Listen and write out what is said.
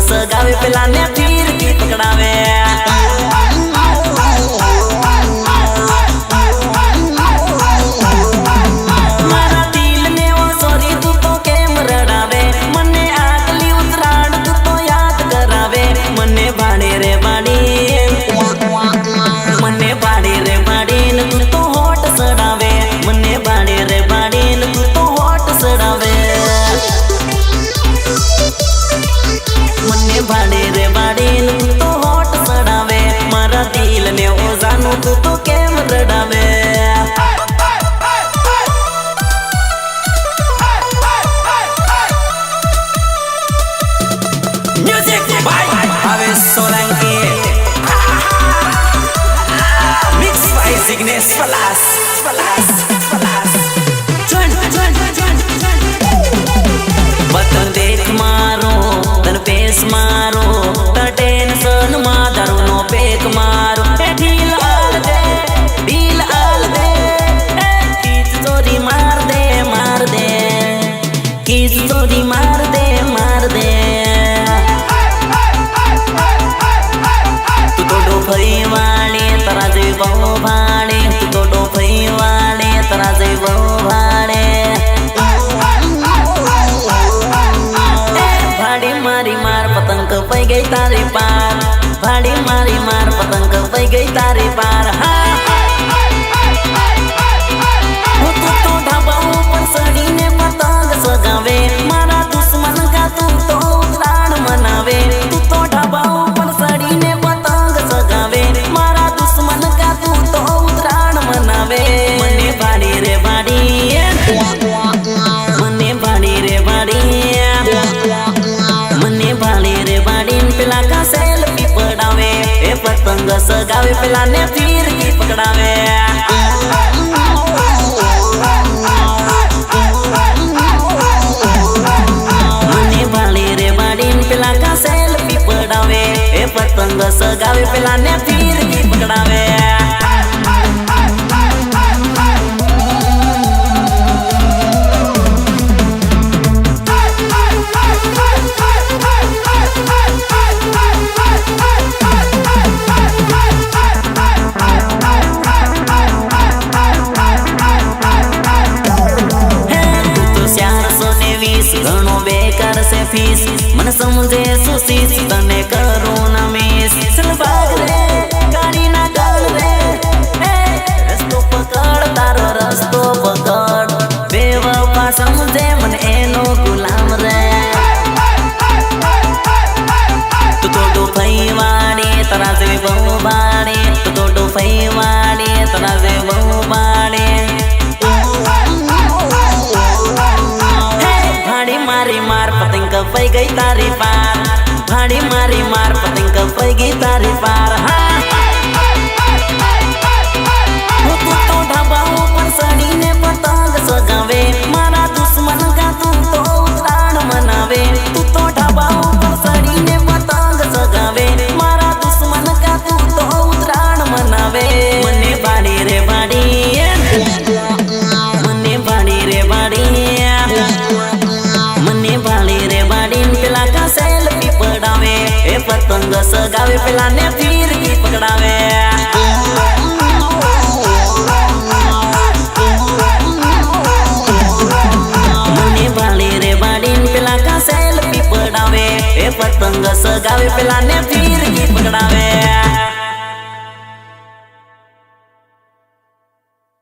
सगावे पेला ने फिर की पकड़ावे। मारा दिल ने वो सॉरी तू तो केम रड़ावे, मने आगली उतराण तू तो याद करावे। मने बाड़े रे बाड़ी, मने बाड़े रे बाड़ी तू तो होट सड़ावे। मने बाड़े रे बाड़ी तू तो होट सड़ावे। मने बाड़े रे बाड़ी तू तो होट सड़ावे। मारा दिल ने ओ जानू तू तो केम रड़ावे। Music by Bhavesh Solanki, mix by Signesh Palas. बतन देख मारो तन पेस मारो, त टेंशन मा दारू नो पेक मारो। ढील आल दे, ढील आल दे, कीच चोरी मार दे, मार दे, कीच चोरी मार दे, मार दे। तू तो डोफई वाले तरा जे बहु भाड़े, तू तो डोफई वाले तरा जे बहु भाड़े। भाड़ी मारी मार पतंग पै गई तारे पार, भाड़ी मारी मार पतंग पै गई तारे पार। तू तो ढाबा ऊपर सड़ी ने पतंग सगावे, मारा दुश्मन का तू तो उत्तरायण मनावे। तू तो ढाबा ऊपर सड़ी ने पतंग सगावे, मारा दुश्मन का तू तो उत्तरायण मनावे। मने भाड़ी रे भाड़ी, मने भाड़ी रे भाड़ी, मने भाड़ी रे भाड़ी पेला का सेल्फी पड़ावे। ए पतंग सगावे पेला ने फिर की पकड़ावे। मने भाड़ी रे भाड़ी पेला का सेल्फी पड़ावे। ए पतंग सगावे पेला ने फिर की पकड़ावे। घणो बेकार से फीस मन समझे सुशीस, तने करो ना मिस। चल भाग रे गाड़ी ना कर रे, रस्तो पकड़ तारो रस्तो पकड़। बेवफा समझे मन एनो गुलाम रे। तू तो डोफई वाड़ी तरा जे बहु बाड़ी, तू तो डोफई वाड़ी तरा जे बहु बाड़ी। भाड़ी मार पतंग पै गई तारी पार, भाड़ी मारी मार पतंग पै गई तारी पार। तू तो ढाबा ऊपर सड़ी ने पतंग सगावे, मारा दुश्मन का तू तो उत्तरायण मनावे। तू तो ढाबा ऊपर सड़ी ने पतंग सगावे, मारा दुश्मन का तू तो उत्तरायण मनावे। मने भाड़ी रे भाड़ी, मने भाड़ी रे भाड़ी, मने भाड़ी रे भाड़ी पेला का सेल्फी पड़ावे। ए पतंग सगावे पेला ने फिर की पकड़ावे। मने भाड़ी रे भाड़ी पेला का सेल्फी पड़ावे। ए पतंग सगावे पेला ने फिर की पकड़ावे।